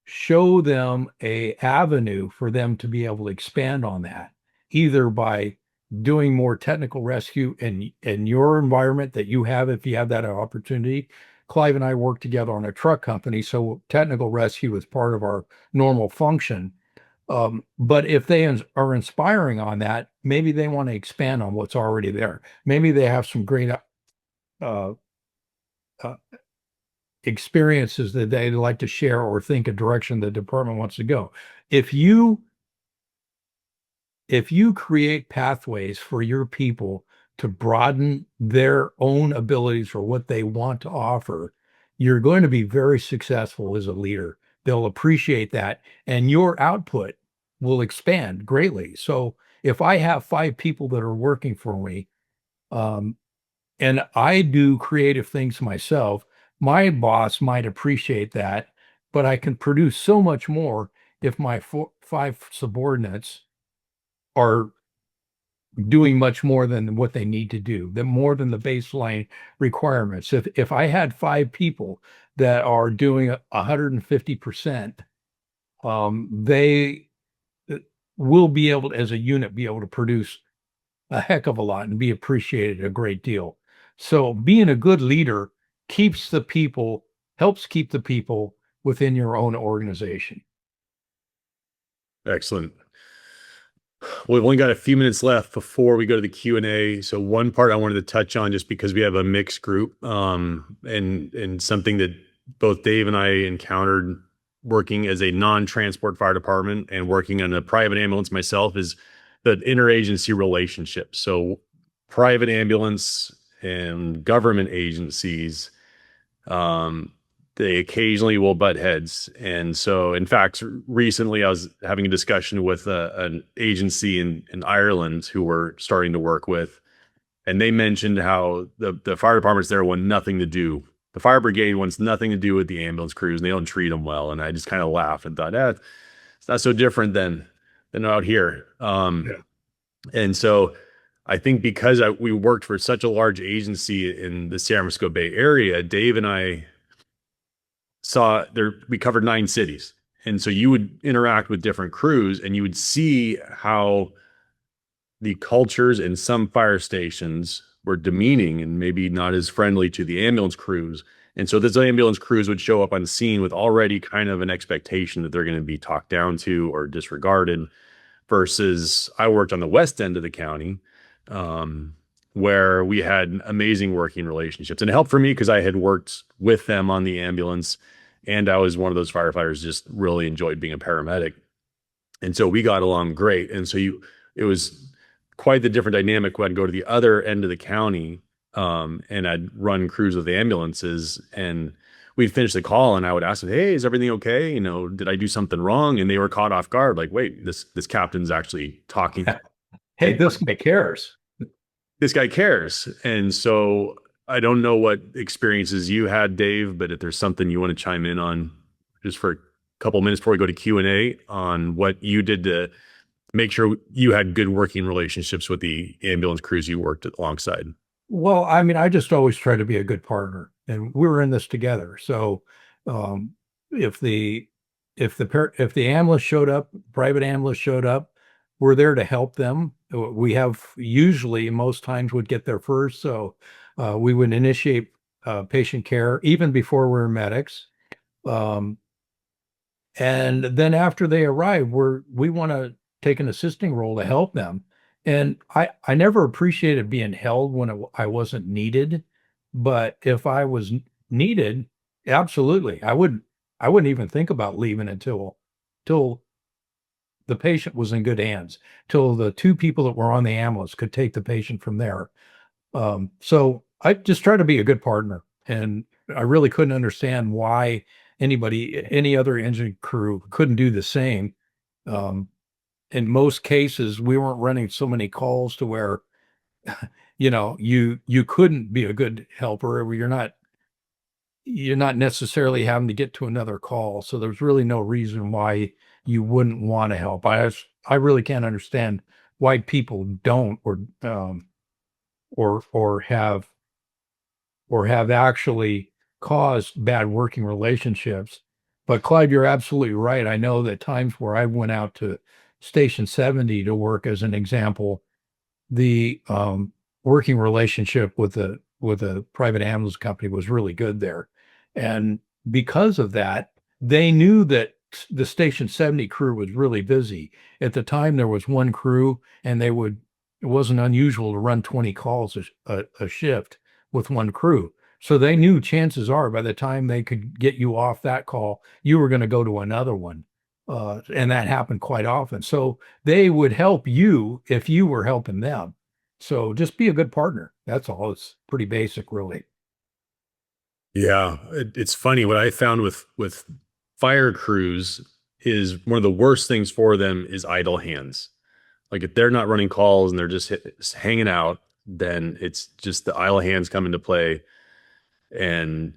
Speaker 2: show them a avenue for them to be able to expand on that, either by doing more technical rescue in your environment that you have, if you have that opportunity. Clive and I work together on a truck company, so technical rescue is part of our normal function. But if they are inspiring on that, maybe they want to expand on what's already there. Maybe they have some great uh, uh, experiences that they'd like to share or think a direction the department wants to go. If you create pathways for your people to broaden their own abilities for what they want to offer, you're going to be very successful as a leader. They'll appreciate that, and your output will expand greatly. So if I have 5 people that are working for me, um, and I do creative things myself, my boss might appreciate that, but I can produce so much more if my 5 subordinates are doing much more than what they need to do, than more than the baseline requirements. If I had 5 people that are doing 150%, they will be able to, as a unit, be able to produce a heck of a lot and be appreciated a great deal. So being a good leader helps keep the people within your own organization.
Speaker 1: Excellent. We've only got a few minutes left before we go to the Q&A. So one part I wanted to touch on, just because we have a mixed group, and something that both Dave and I encountered working as a non-transport fire department and working on a private ambulance myself, is the interagency relationship. So private ambulance and government agencies, they occasionally will butt heads. And so, in fact, recently I was having a discussion with an agency in Ireland who we're starting to work with. And they mentioned how the fire departments there want nothing to do. The fire brigade wants nothing to do with the ambulance crews, and they don't treat them well. And I just kind of laughed and thought, it's not so different than out here.
Speaker 2: Yeah.
Speaker 1: And so I think because we worked for such a large agency in the San Francisco Bay Area, Dave and I saw there, we covered 9 cities. And so you would interact with different crews and you would see how the cultures in some fire stations were demeaning and maybe not as friendly to the ambulance crews. And so those ambulance crews would show up on scene with already kind of an expectation that they're going to be talked down to or disregarded, versus I worked on the west end of the county, where we had amazing working relationships. And it helped for me because I had worked with them on the ambulance, and I was one of those firefighters just really enjoyed being a paramedic. And so we got along great. And so it was quite the different dynamic when I'd go to the other end of the county, and I'd run crews with ambulances, and we'd finish the call and I would ask them, hey, is everything okay? Did I do something wrong? And they were caught off guard. Like, wait, this captain's actually talking.
Speaker 2: Hey, this guy cares.
Speaker 1: This guy cares. And so I don't know what experiences you had, Dave, but if there's something you want to chime in on just for a couple minutes before we go to Q&A on what you did to make sure you had good working relationships with the ambulance crews you worked alongside.
Speaker 2: Well, I mean, I just always try to be a good partner, and we were in this together. So, um, if the if the ambulance showed up, private ambulance showed up, we're there to help them. We have usually, most times, would get there first, so we would initiate patient care even before we're medics. Um, and then after they arrive, we want to take an assisting role to help them. And I never appreciated being held when I wasn't needed, but if I was needed, absolutely, I wouldn't even think about leaving till the patient was in good hands, till the 2 people that were on the ambulance could take the patient from there. So I just try to be a good partner, and I really couldn't understand why any other engine crew couldn't do the same. Um, in most cases, we weren't running so many calls to where, you couldn't be a good helper, or you're not necessarily having to get to another call. So there's really no reason why you wouldn't want to help. I really can't understand why people don't, or have actually caused bad working relationships. But Clive, you're absolutely right. I know that times where I went out to Station 70 to work, as an example, the working relationship with the private ambulance company was really good there. And because of that, they knew that the Station 70 crew was really busy. At the time, there was one crew, and it wasn't unusual to run 20 calls a shift with one crew. So they knew chances are by the time they could get you off that call, you were going to go to another one. And that happened quite often. So they would help you if you were helping them. So just be a good partner. That's all. It's pretty basic, really.
Speaker 1: Yeah, it's funny what I found with fire crews is one of the worst things for them is idle hands. Like if they're not running calls and they're just hanging out, then it's just the idle hands come into play, and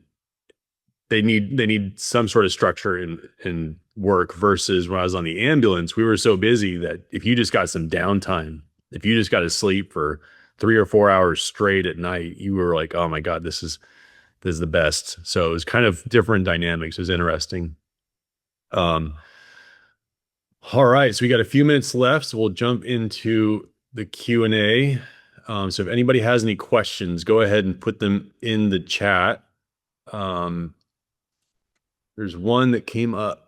Speaker 1: they need some sort of structure in work. Versus when I was on the ambulance, we were so busy that if you just got some downtime, if you just got to sleep for 3 or 4 hours straight at night, you were like, oh my God, this is the best. So it was kind of different dynamics. It was interesting. Um, all right, so we got a few minutes left, so we'll jump into the Q&A. So if anybody has any questions, go ahead and put them in the chat. There's one that came up.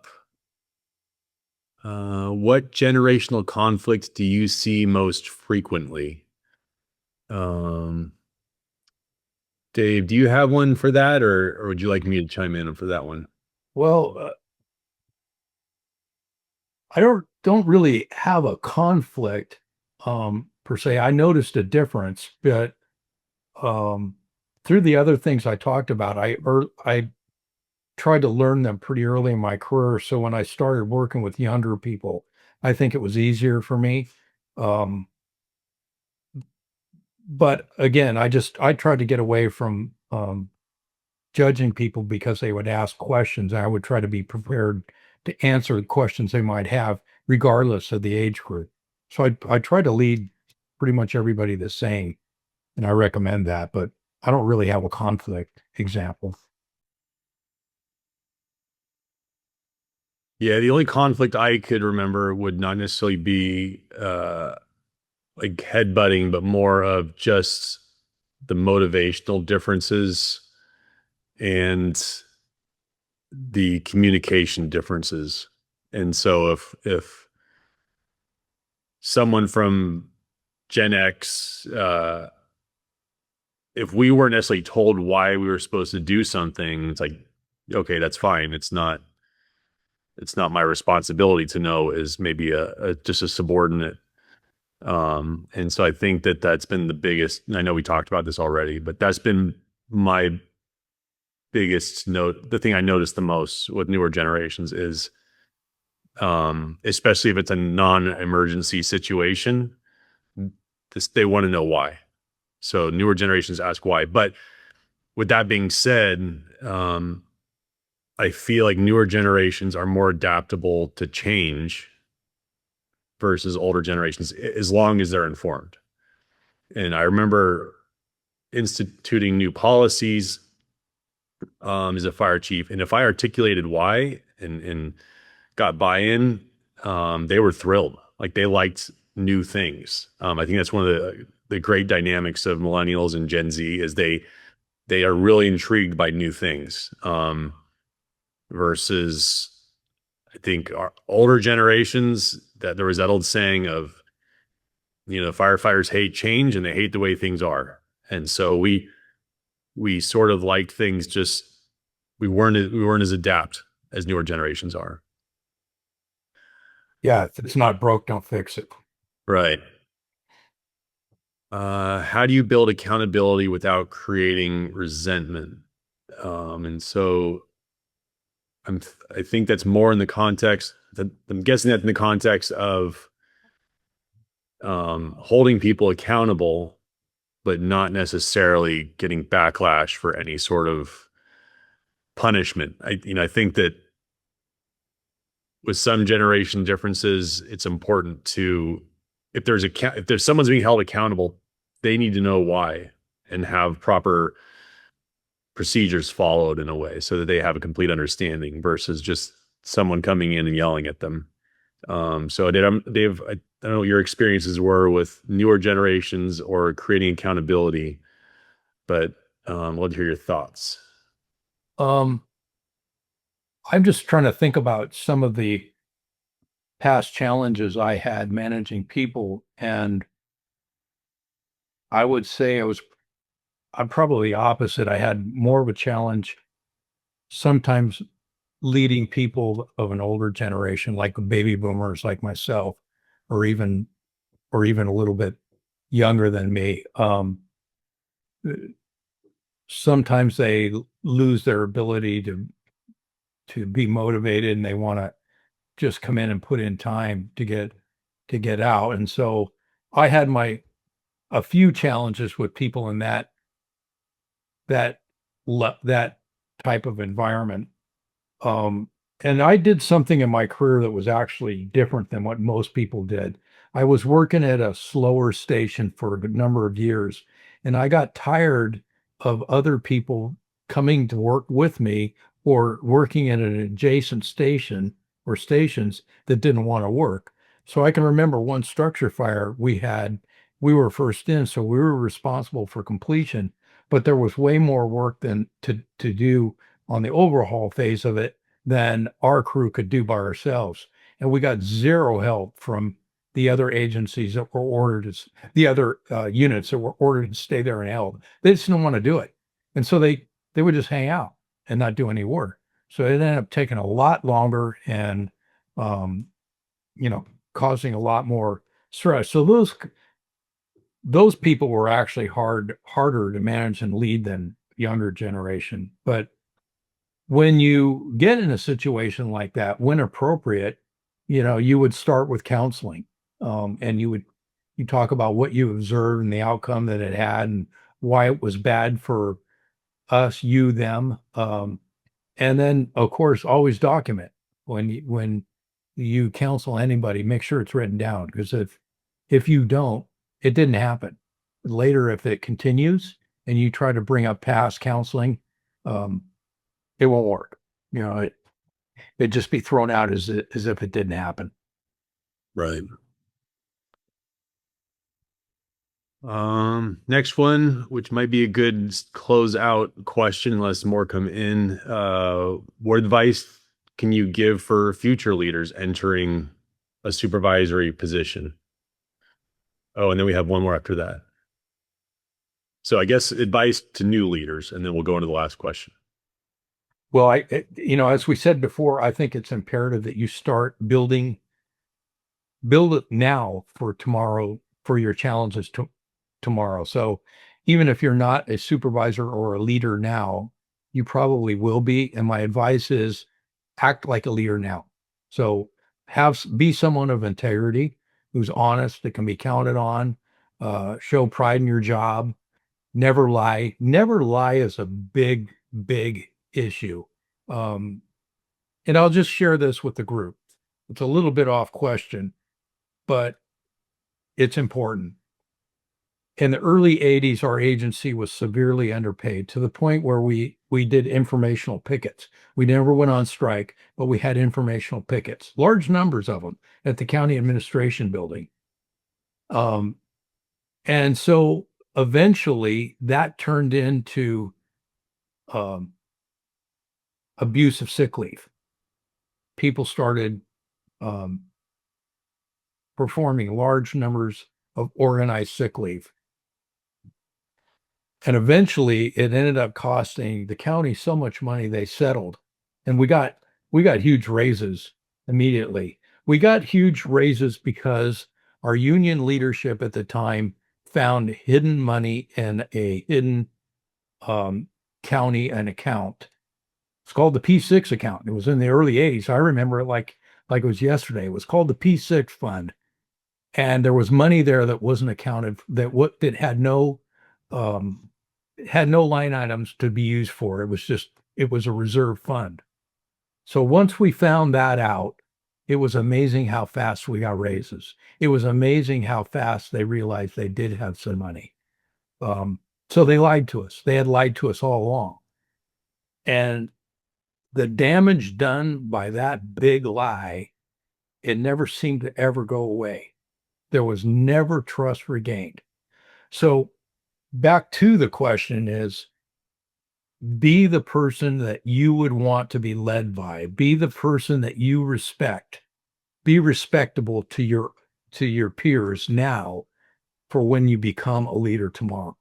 Speaker 1: What generational conflict do you see most frequently? Dave, do you have one for that, or would you like me to chime in for that one?
Speaker 2: Well, I don't really have a conflict per se. I noticed a difference, but um, through the other things I talked about, I tried to learn them pretty early in my career. So when I started working with younger people, I think it was easier for me. Um, but again, I tried to get away from judging people because they would ask questions. I would try to be prepared to answer the questions they might have, regardless of the age group. So I try to lead pretty much everybody the same, and I recommend that. But I don't really have a conflict example.
Speaker 1: Yeah, the only conflict I could remember would not necessarily be like headbutting, but more of just the motivational differences and the communication differences. And so if someone from Gen X, if we weren't necessarily told why we were supposed to do something, it's like, okay, that's fine. It's not my responsibility to know, is maybe a just a subordinate. And so I think that that's been the biggest, and I know we talked about this already, but that's been my biggest note. The thing I noticed the most with newer generations is, especially if it's a non-emergency situation, they want to know why. So newer generations ask why. But with that being said, I feel like newer generations are more adaptable to change versus older generations, as long as they're informed. And I remember instituting new policies as a fire chief, and if I articulated why and got buy-in, they were thrilled. Like they liked new things. I think that's one of the great dynamics of millennials and Gen Z is they are really intrigued by new things. Versus I think our older generations, that there was that old saying of, firefighters hate change and they hate the way things are. And so we sort of liked things, just we weren't as adept as newer generations are.
Speaker 2: Yeah, if it's not broke, don't fix it.
Speaker 1: Right. How do you build accountability without creating resentment? And so I think that's more in the context that I'm guessing that in the context of holding people accountable, but not necessarily getting backlash for any sort of punishment. I think that with some generation differences, it's important to, if there's someone's being held accountable, they need to know why and have proper procedures followed in a way so that they have a complete understanding versus just someone coming in and yelling at them. So Dave, I don't know what your experiences were with newer generations or creating accountability, but I'd love to hear your thoughts.
Speaker 2: Um, I'm just trying to think about some of the past challenges I had managing people, and I would say I'm probably opposite. I had more of a challenge sometimes leading people of an older generation, like baby boomers like myself, or even a little bit younger than me. Sometimes they lose their ability to be motivated, and they want to just come in and put in time to get out. And so I had my a few challenges with people in that that type of environment. Um, and I did something in my career that was actually different than what most people did. I was working at a slower station for a good number of years, and I got tired of other people coming to work with me or working at an adjacent station or stations that didn't want to work. So I can remember one structure fire we were first in, so we were responsible for completion, but there was way more work than to do on the overhaul phase of it than our crew could do by ourselves. And we got zero help from the other agencies that were the other units that were ordered to stay there and help. They just didn't want to do it. And so they would just hang out and not do any work. So it ended up taking a lot longer and, um, you know, causing a lot more stress. So those people were actually harder to manage and lead than younger generation. But when you get in a situation like that, when appropriate, you would start with counseling. And you talk about what you observed and the outcome that it had and why it was bad for us, you, them. And then of course, always document when you counsel anybody, make sure it's written down. Because if you don't, it didn't happen. Later, if it continues and you try to bring up past counseling, um, it won't work. It'd just be thrown out as if it didn't happen.
Speaker 1: Right. Next one, which might be a good close out question, unless more come in. What advice can you give for future leaders entering a supervisory position? Oh, and then we have one more after that. So I guess advice to new leaders, and then we'll go into the last question.
Speaker 2: Well, as we said before, I think it's imperative that you start build it now for tomorrow, for your challenges tomorrow. So even if you're not a supervisor or a leader now, you probably will be. And my advice is act like a leader now. So be someone of integrity who's honest, that can be counted on, show pride in your job, never lie. Never lie is a big, big issue. Um, and I'll just share this with the group. It's a little bit off question, but it's important. In the early 80s, our agency was severely underpaid to the point where we did informational pickets. We never went on strike, but we had informational pickets, large numbers of them at the county administration building. Um, and so eventually that turned into um, abuse of sick leave. People started um, performing large numbers of organized sick leave. And eventually it ended up costing the county so much money they settled. And we got huge raises immediately. We got huge raises because our union leadership at the time found hidden money in a hidden um, county an account. It's called the P6 account. It was in the early 80s. I remember it like it was yesterday. It was called the P6 fund. And there was money there that wasn't accounted that um, had no line items to be used for. It was a reserve fund. So once we found that out, it was amazing how fast we got raises. It was amazing how fast they realized they did have some money. Um, so they lied to us. They had lied to us all along. And the damage done by that big lie, it never seemed to ever go away. there was never trust regained. So back to the question is, be the person that you would want to be led by, be the person that you respect, be respectable to your peers now for when you become a leader tomorrow.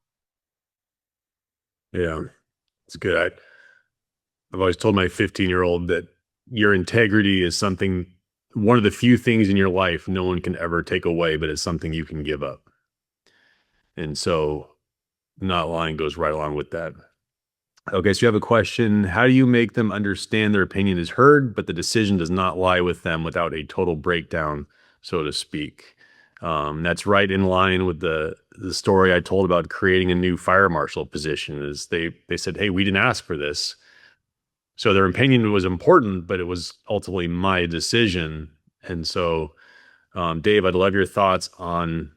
Speaker 1: Yeah, it's good. I've always told my 15-year-old that your integrity is something, one of the few things in your life no one can ever take away, but it's something you can give up. And so not lying goes right along with that. Okay, so you have a question. How do you make them understand their opinion is heard, but the decision does not lie with them without a total breakdown, so to speak? That's right in line with the story I told about creating a new fire marshal position. Is they said, "Hey, we didn't ask for this." So their opinion was important, but it was ultimately my decision. And so, Dave, I'd love your thoughts on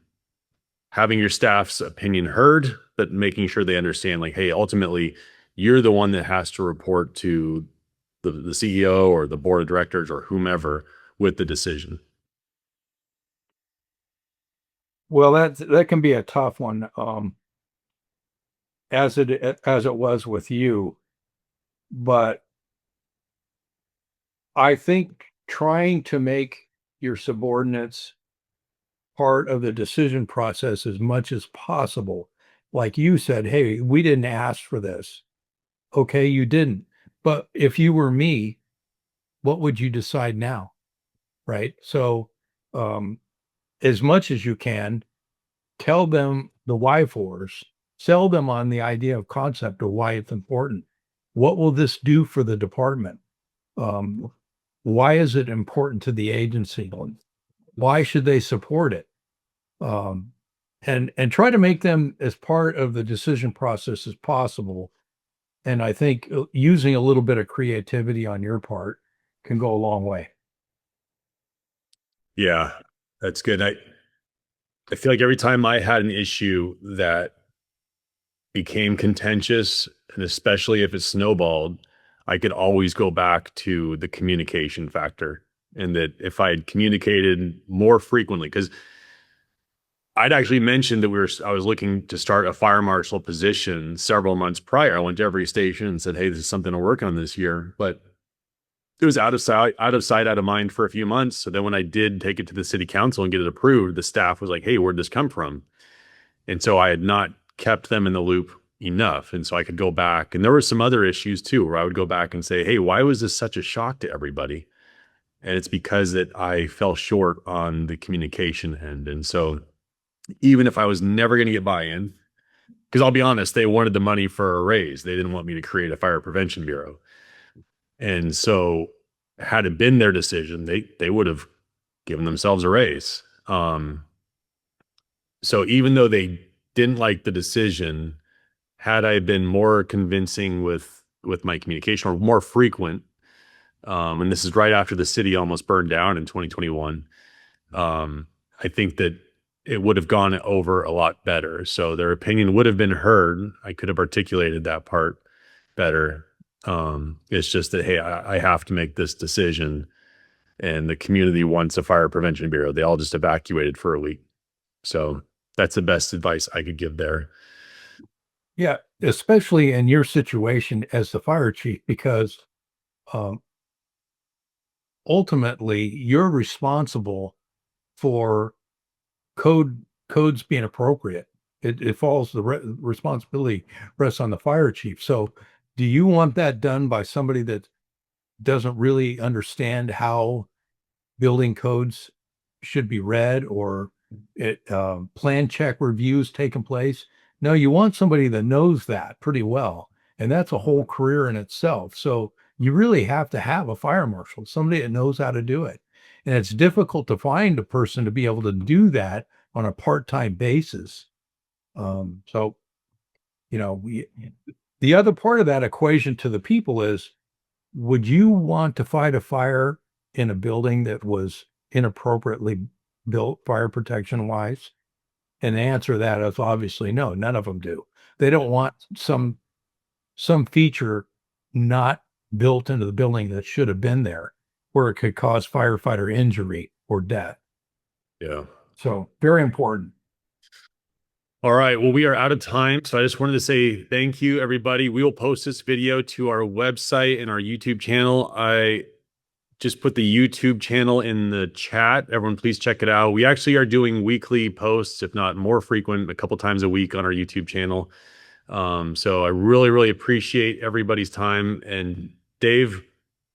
Speaker 1: having your staff's opinion heard, but making sure they understand, like, hey, ultimately, you're the one that has to report to the CEO or the board of directors or whomever with the decision.
Speaker 2: Well, that can be a tough one, as it was with you. But I think trying to make your subordinates part of the decision process as much as possible. Like you said, hey, we didn't ask for this. Okay, you didn't. But if you were me, what would you decide now? Right. So, um, as much as you can, tell them the why fors, sell them on the idea of concept of why it's important. What will this do for the department? Um, why is it important to the agency? Why should they support it? Um, and try to make them as part of the decision process as possible. And I think using a little bit of creativity on your part can go a long way.
Speaker 1: Yeah, that's good. I feel like every time I had an issue that became contentious, and especially if it snowballed, I could always go back to the communication factor. And that if I had communicated more frequently, because I'd actually mentioned that I was looking to start a fire marshal position several months prior. I went to every station and said, "Hey, this is something to work on this year." But it was out of mind for a few months. So then when I did take it to the city council and get it approved, the staff was like, "Hey, where'd this come from?" And so I had not kept them in the loop enough. And so I could go back. And there were some other issues too, where I would go back and say, "Hey, why was this such a shock to everybody?" And it's because that I fell short on the communication end. And so even if I was never going to get buy-in, because I'll be honest, they wanted the money for a raise. They didn't want me to create a fire prevention bureau. And so had it been their decision, they would have given themselves a raise. So even though they didn't like the decision, had I been more convincing with my communication or more frequent, and this is right after the city almost burned down in 2021, I think that it would have gone over a lot better. So their opinion would have been heard. I could have articulated that part better. It's just that, hey, I have to make this decision, and the community wants a fire prevention bureau. They all just evacuated for a week. So that's the best advice I could give there.
Speaker 2: Yeah, especially in your situation as the fire chief, because um, ultimately you're responsible for codes being appropriate. It falls responsibility rests on the fire chief. So, do you want that done by somebody that doesn't really understand how building codes should be read or plan check reviews taking place? No, you want somebody that knows that pretty well, and that's a whole career in itself. So you really have to have a fire marshal, somebody that knows how to do it. And it's difficult to find a person to be able to do that on a part-time basis. So the other part of that equation to the people is, would you want to fight a fire in a building that was inappropriately built fire protection wise? And the answer to that is obviously no, none of them do. They don't want some feature not built into the building that should have been there where it could cause firefighter injury or death.
Speaker 1: Yeah.
Speaker 2: So very important.
Speaker 1: All right. Well, we are out of time. So I just wanted to say thank you, everybody. We will post this video to our website and our YouTube channel. I just put the YouTube channel in the chat. Everyone, please check it out. We actually are doing weekly posts, if not more frequent, a couple times a week on our YouTube channel. So I really, really appreciate everybody's time. And Dave,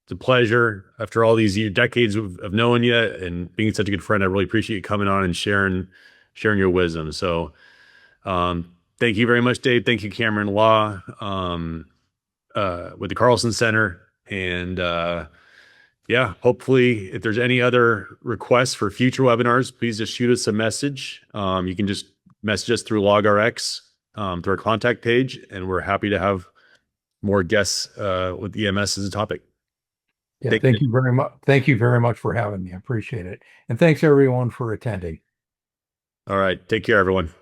Speaker 1: it's a pleasure after all these decades of knowing you and being such a good friend. I really appreciate you coming on and sharing your wisdom. So thank you very much, Dave. Thank you, Cameron Law, with the Carlson Center. And yeah, hopefully if there's any other requests for future webinars, please just shoot us a message. You can just message us through LogRx, through our contact page, and we're happy to have more guests with EMS as a topic.
Speaker 2: Yeah, thank you very much. Thank you very much for having me. I appreciate it. And thanks everyone for attending.
Speaker 1: All right. Take care, everyone.